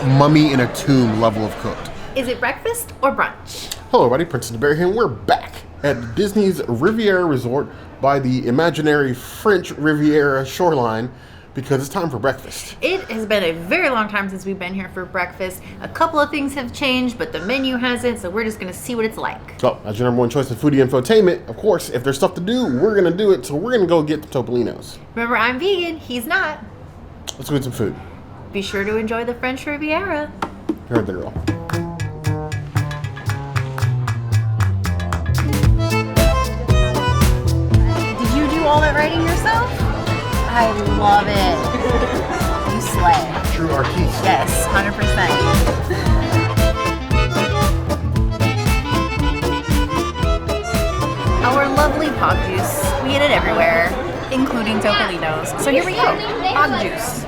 mummy in a tomb level of cooked. Is it breakfast or brunch? Hello everybody, Princess Bear here, and we're back at Disney's Riviera Resort by the imaginary French Riviera shoreline because it's time for breakfast. It has been a very long time since we've been here for breakfast. A couple of things have changed, but the menu hasn't, so we're just going to see what it's like. So, as your number one choice in foodie infotainment, of course, if there's stuff to do, we're going to do it, so we're going to go get the Topolinos. Remember, I'm vegan, he's not. Let's go get some food. Be sure to enjoy the French Riviera. You heard the girl. Did you do all that writing yourself? I love it. You slay. True artiste. Yes, 100%. Our lovely pog juice. We get it everywhere, including Topolinos. So here we go. Pog juice.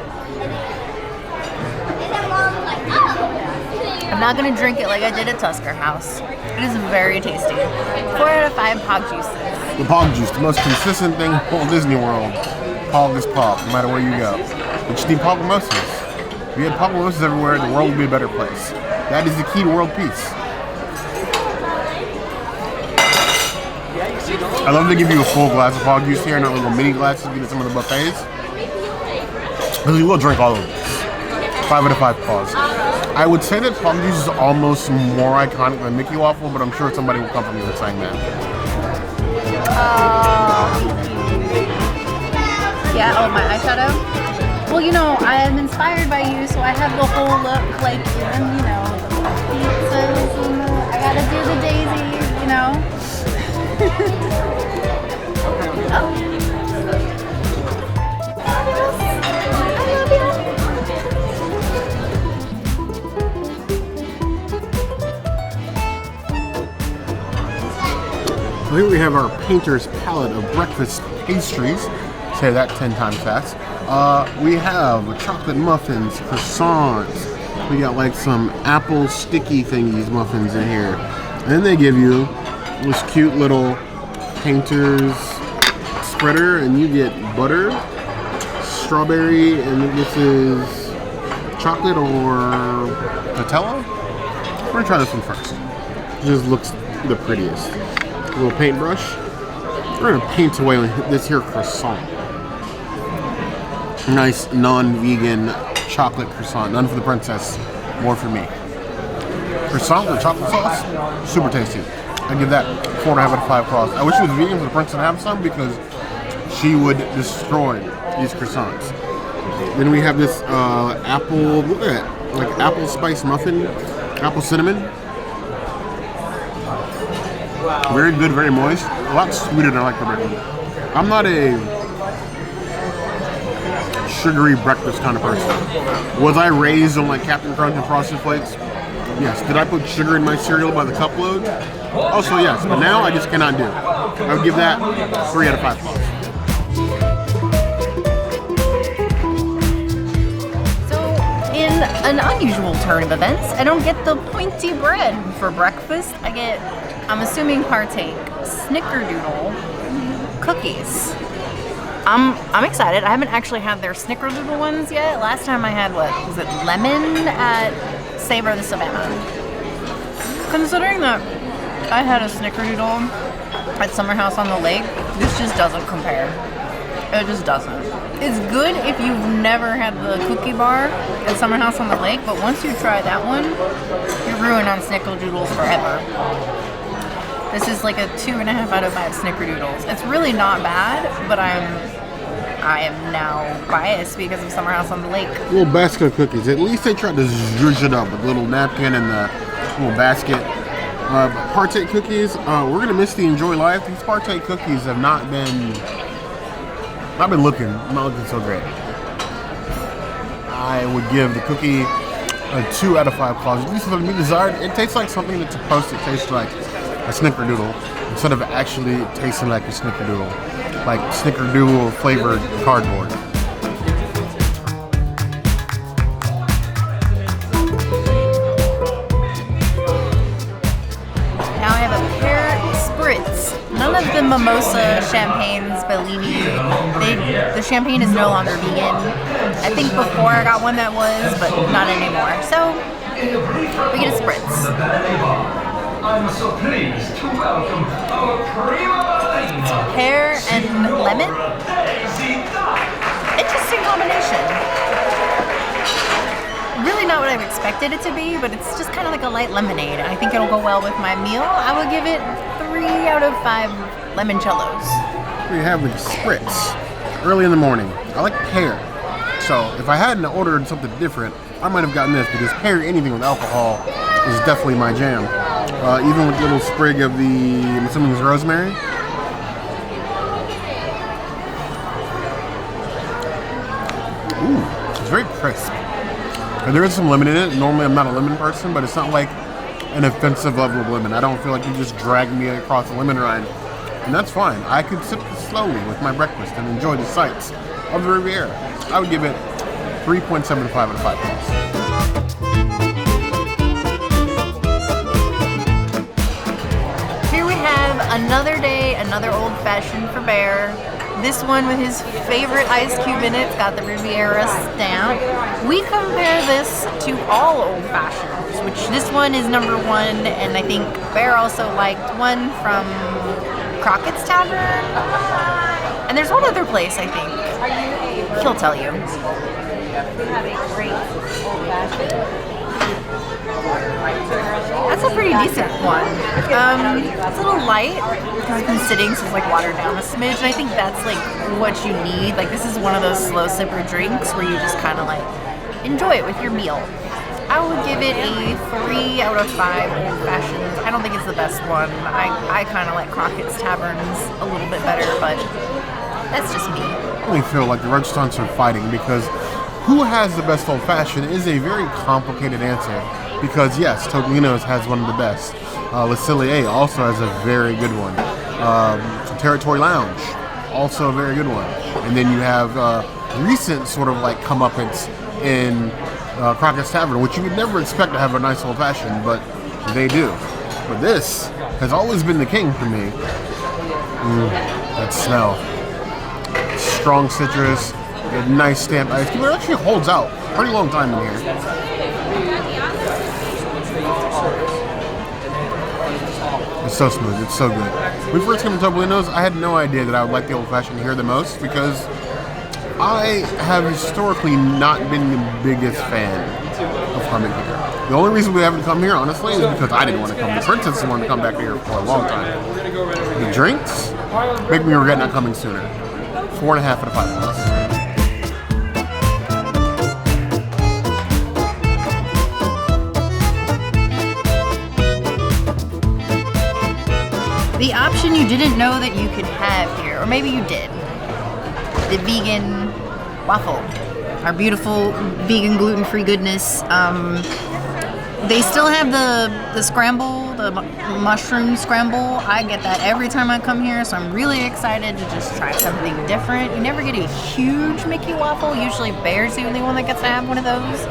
I'm not going to drink it like I did at Tuscan House. It is very tasty. 4 out of 5 pog juices. The pog juice, the most consistent thing in whole Disney World. Pog is pog, no matter where you go. But you need pog mimosas. If you had pog mimosas everywhere, the world would be a better place. That is the key to world peace. I love to give you a full glass of pog juice here, not little mini glasses you get at some of the buffets. Because you will drink all of this. 5 out of 5 paws. I would say that pog juice is almost more iconic than Mickey Waffle, but I'm sure somebody will come for me with saying that. Yeah, oh, my eyeshadow? Well, you know, I am inspired by you, so I have the whole look, like, even, you know, pizzas, and I gotta do the daisies, you know? Oh. So here we have our painter's palette of breakfast pastries. Say that 10 times fast. We have chocolate muffins, croissants. We got like some apple sticky thingies muffins in here. And then they give you this cute little painter's spreader, and you get butter, strawberry, and this is chocolate or Nutella. We're gonna try this one first. It just looks the prettiest. A little paintbrush. We're gonna paint away on this here croissant. Nice non-vegan chocolate croissant. None for the princess, more for me. Croissant with chocolate sauce, super tasty. I give that 4.5 out of 5 claws. I wish it was vegan for the princess to have some because she would destroy these croissants. Then we have this apple, look at that, like apple spice muffin, apple cinnamon. Very good, very moist. A lot sweeter than I like the breakfast. I'm not a sugary breakfast kind of person. Was I raised on like Captain Crunch and Frosted Flakes? Yes. Did I put sugar in my cereal by the cup load? Also yes, but now I just cannot do it. I would give that 3 out of 5 claws. In an unusual turn of events, I don't get the pointy bread for breakfast. I get, I'm assuming, Partake Snickerdoodle cookies. I'm excited. I haven't actually had their Snickerdoodle ones yet. Last time I had, what was it, lemon at Savor the Savannah. Considering that I had a Snickerdoodle at Summer House on the Lake, this just doesn't compare. It just doesn't. It's good if you've never had the cookie bar at Summer House on the Lake, but once you try that one, you're ruined on Snickerdoodles forever. This is like a 2.5 out of 5 Snickerdoodles. It's really not bad, but I am now biased because of Summer House on the Lake. Little basket of cookies. At least they tried to zhuzh it up with a little napkin and the little basket. Partake cookies, we're gonna miss the Enjoy Life. These Partake cookies have not been looking so great. I would give the cookie a 2 out of 5 claws. At least something to be desired. It tastes like something that's supposed to taste like a Snickerdoodle instead of actually tasting like a Snickerdoodle. Like Snickerdoodle flavored cardboard. Now I have a pear Spritz. None of the mimosa champagnes, Bellini, the champagne is no longer vegan. I think before I got one that was, but not anymore. So We get a Spritz. I'm so pleased to welcome our prima Pear and lemon. Interesting combination. Really not what I've expected it to be, but it's just kind of like a light lemonade. I think it'll go well with my meal. I would give it 3 out of 5 limoncellos. We have the Spritz early in the morning. I like pear, so if I hadn't ordered something different, I might have gotten this, because pear, anything with alcohol, is definitely my jam. Even with a little sprig of the, I'm assuming it's rosemary. Ooh, it's very crisp. And there is some lemon in it. Normally I'm not a lemon person, but it's not like an offensive level of lemon. I don't feel like you just dragged me across a lemon rind. And that's fine. I could sip this slowly with my breakfast and enjoy the sights of the Riviera. I would give it 3.75 out of 5 points. Here we have another day, another old fashioned for Bear. This one with his favorite ice cube in it. It's got the Riviera stamp. We compare this to all old fashions, which this one is number 1, and I think Bear also liked one from Crockett's Tavern. And there's one other place, I think. He'll tell you. We have a great old fashioned. That's a pretty decent one. It's a little light because it's been sitting, so it's like watered down a smidge, and I think that's like what you need. Like, this is one of those slow sipper drinks where you just kind of like enjoy it with your meal. I would give it a 3 out of 5 old fashions. I don't think it's the best one. I kind of like Crockett's Taverns a little bit better, but that's just me. I really feel like the restaurants are fighting, because who has the best old fashioned is a very complicated answer. Because yes, Topolino's has one of the best. Le Cellier also has a very good one. Territory Lounge, also a very good one. And then you have recent sort of like comeuppance in Crockett's Tavern, which you would never expect to have a nice old fashioned, but they do. But this has always been the king for me. That smell. Strong citrus, a nice stamped ice cream. It actually holds out a pretty long time in here. It's so smooth, it's so good. When we first came to Topolino's, I had no idea that I would like the old fashioned here the most, because I have historically not been the biggest fan of coming here. The only reason we haven't come here, honestly, is because I didn't want to come. The princess wanted to come back here for a long time. The drinks make me regret not coming sooner. 4.5 out of 5 points. The option you didn't know that you could have here, or maybe you did, the vegan waffle, our beautiful vegan gluten-free goodness. They still have the scramble, the mushroom scramble. I get that every time I come here, so I'm really excited to just try something different. You never get a huge Mickey waffle. Usually Bear's the only one that gets to have one of those.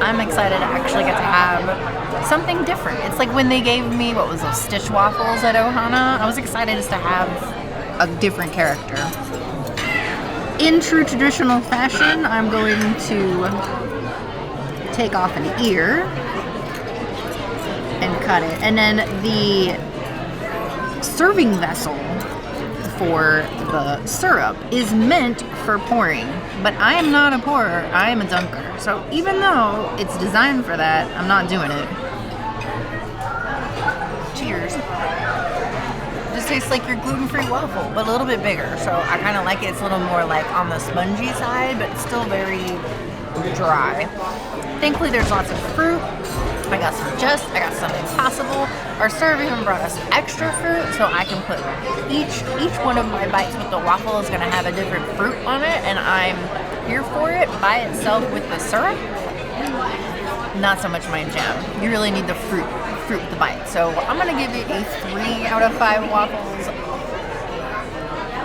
I'm excited to actually get to have something different. It's like when they gave me, what was those Stitch waffles at Ohana? I was excited just to have a different character. In true traditional fashion, I'm going to take off an ear and cut it. And then the serving vessel for the syrup is meant for pouring, but I am not a pourer, I am a dunker. So even though it's designed for that, I'm not doing it. Cheers. It just tastes like your gluten-free waffle, but a little bit bigger. So I kind of like it. It's a little more like on the spongy side, but it's still very dry. Thankfully, there's lots of fruit. I got some Just, I got some Impossible. Our server even brought us extra fruit, so I can put each one of my bites with the waffle is gonna have a different fruit on it, and I'm here for it. By itself with the syrup, not so much my jam. You really need the fruit with the bite. So I'm gonna give it a 3 out of 5 waffles.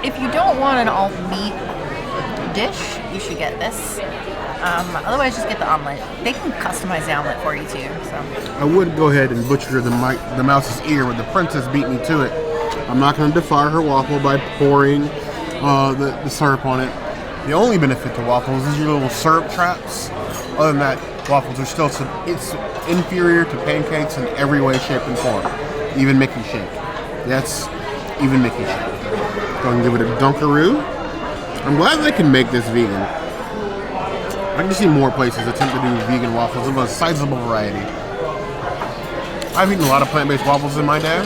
If you don't want an all meat dish, you should get this. Otherwise, just get the omelet. They can customize the omelet for you too. So I would go ahead and butcher the mouse's ear, but the princess beat me to it. I'm not going to defy her waffle by pouring the syrup on it. The only benefit to waffles is your little syrup traps. Other than that, waffles are still, it's inferior to pancakes in every way, shape, and form. Even Mickey shake. Yes, even Mickey shake. Go and give it a Dunkaroo. I'm glad they can make this vegan. I can see more places attempt to do vegan waffles of a sizable variety. I've eaten a lot of plant-based waffles in my day.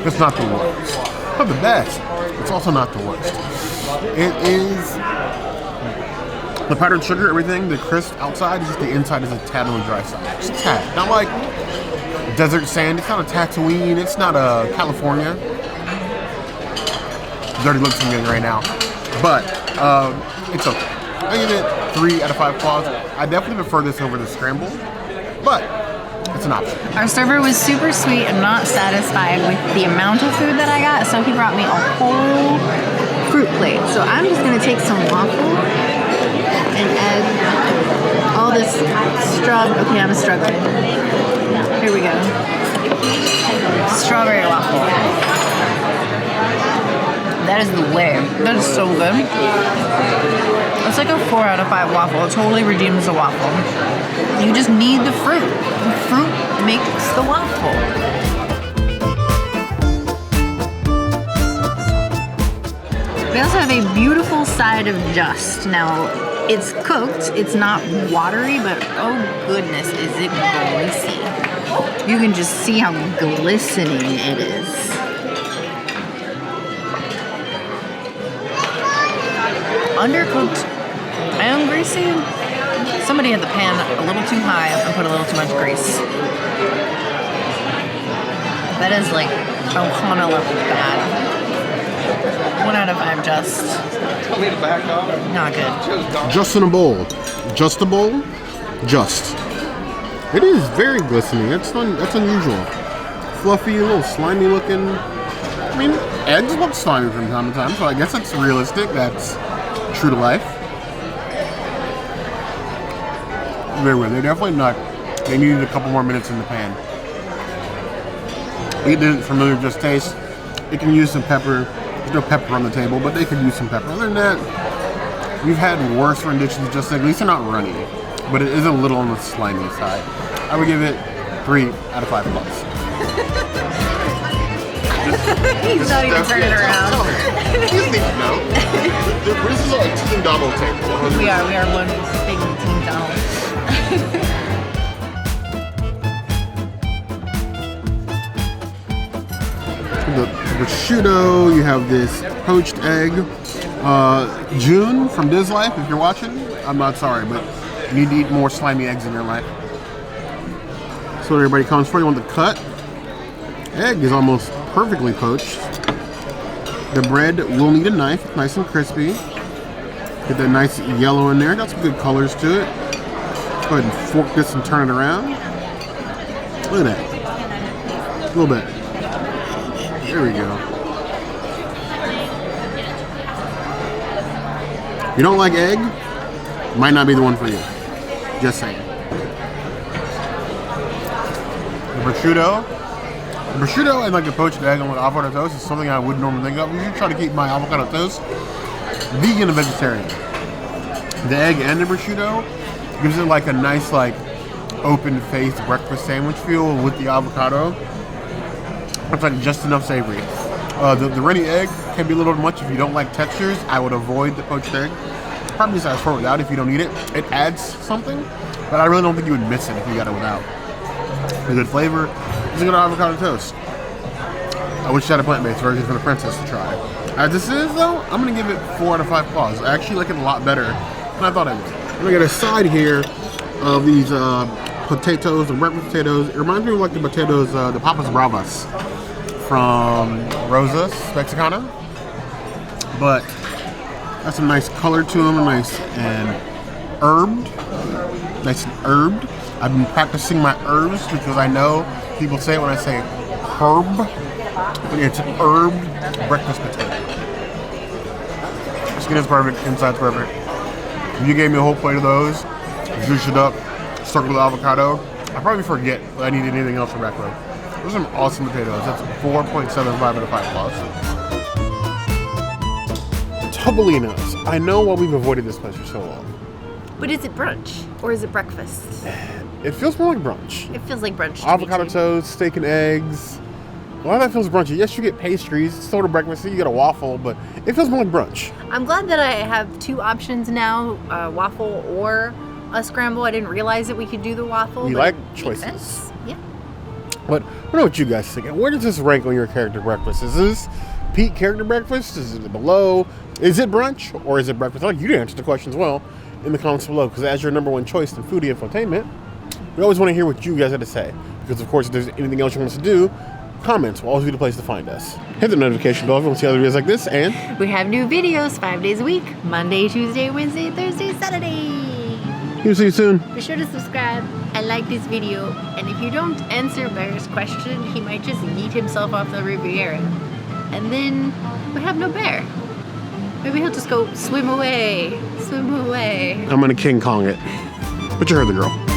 It's not the worst. Not the best. It's also not the worst. It is the powdered sugar, everything, the crisp outside, just the inside is a tad on the dry side. Just a tad. Not like desert sand. It's not a Tatooine. It's not a California. Dirty looks I'm getting right now. But it's okay. I give it 3 out of 5 claws. I definitely prefer this over the scramble, but it's an option. Our server was super sweet and not satisfied with the amount of food that I got, so he brought me a whole fruit plate. So I'm just gonna take some waffle and add all this okay, I'm struggling. Here we go. Strawberry waffle. That is the way. That is so good. It's like a 4 out of 5 waffle. It totally redeems the waffle. You just need the fruit. The fruit makes the waffle. We also have a beautiful side of Just. Now, it's cooked. It's not watery, but oh goodness, is it greasy. You can just see how glistening it is. Undercooked and greasy. Somebody had the pan a little too high and put a little too much grease. That is like Ohana level bad. 1 out of 5 Just. Not good. Just in a bowl. Just a bowl? Just. It is very glistening. That's unusual. Fluffy, a little slimy looking. I mean, eggs look slimy from time to time, so I guess that's realistic. That's true to life. Very weird. They're definitely not. They needed a couple more minutes in the pan. It didn't familiar just taste. It can use some pepper. There's no pepper on the table, but they could use some pepper. Other than that, we've had worse renditions. Just at least they're not runny, but it is a little on the slimy side. I would give it 3 out of 5 plus. He's not even turning it around. You need to know. This is like Team Donald table. We are one big Team Donald. The prosciutto, you have this poached egg. June from Diz Life, if you're watching, I'm not sorry, but you need to eat more slimy eggs in your life. So everybody comes for you on the cut. Egg is almost perfectly poached. The bread will need a knife, nice and crispy. Get that nice yellow in there. Got some good colors to it. Go ahead and fork this and turn it around. Look at that. A little bit. There we go. If you don't like egg, might not be the one for you. Just saying. The prosciutto. The prosciutto and like the poached egg on avocado toast is something I wouldn't normally think of. I usually try to keep my avocado toast vegan and vegetarian. The egg and the prosciutto gives it like a nice like open-faced breakfast sandwich feel with the avocado. It's like just enough savory. The runny egg can be a little much if you don't like textures. I would avoid the poached egg. Probably just ask for it without if you don't eat it. It adds something, but I really don't think you would miss it if you got it without. A good flavor. It's a good avocado toast. I wish I had a plant-based version for the princess to try. As this is though, I'm gonna give it 4 out of 5 claws. I actually like it a lot better than I thought I would. I'm gonna get a side here of these potatoes, the breakfast potatoes. It reminds me of like the potatoes, the Papas Bravas from Rosa's Mexicana, but got some nice color to them, nice and herbed. I've been practicing my herbs because I know people say it when I say herb, but it's an herbed breakfast potato. Skin is perfect, inside's perfect. If you gave me a whole plate of those, juice it up, circle with avocado, I'd probably forget that I need anything else for breakfast. Those are some awesome potatoes. That's 4.75 out of 5 claws. Topolino's. I know why we've avoided this place for so long. But is it brunch or is it breakfast? It feels more like brunch. It feels like brunch. To Avocado me too. toast, steak and eggs. A lot of that feels brunchy. Yes, you get pastries, sort of breakfast, you get a waffle, but it feels more like brunch. I'm glad that I have two options now, waffle or a scramble. I didn't realize that we could do the waffle. You but like it makes choices. sense. Yeah. But I don't know what you guys think. Where does this rank on your character breakfast? Is this peak character breakfast? Is it below? Is it brunch or is it breakfast? I'd like you to answer the question as well in the comments below, because as your number one choice in foodie infotainment, we always want to hear what you guys have to say. Because of course, if there's anything else you want us to do, comments will always be the place to find us. Hit the notification bell if you want to see other videos like this, and We have new videos 5 days a week. Monday, Tuesday, Wednesday, Thursday, Saturday. we'll see you soon. Be sure to subscribe and like this video. And if you don't answer Bear's question, he might just yeet himself off the Riviera. And then we have no bear. Maybe he'll just go swim away. Swim away. I'm gonna King Kong it. But you heard the girl.